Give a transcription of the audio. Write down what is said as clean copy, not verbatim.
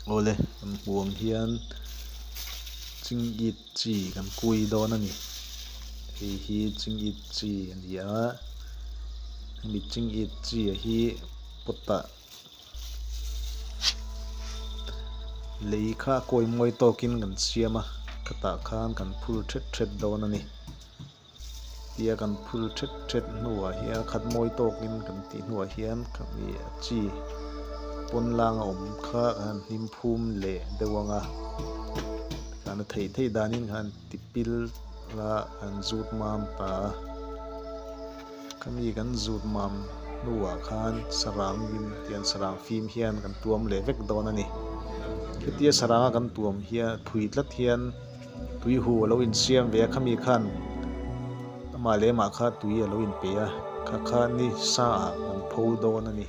โอเลยกันห่วงเฮียนจิงอีดจีกันกุยโดนนั่นนี่ฮีจิงอีดจีอันเดียวมีจิงอีดจีฮีปุตตะเลยค่ากวยมวยโตกินกันเสียมากระตาคานกันพูดเท็ดโดนนั่นนี่เตียกันพูดเท็ดหัวเฮียขัดมวยโตกินกันตีหัวเฮียนกับมีจีปนลางอมค่ากันนิมภูมิเละเดวังการไทยดานินกันติปิลละกันจูดมามตาก็มีกันจูดมามนัวคันสรางยินเตียนสรางฟิล์มเฮียนกันตัวมเละเวกโดนนี่คือเตียสรางกันตัวมเฮียถุยลัดเฮียนถุยหูแล้วอินเสียมเวกขมีคันมาเลมาค่าถุยแล้วอินเปียค่านี่ซากันพูโดนนี่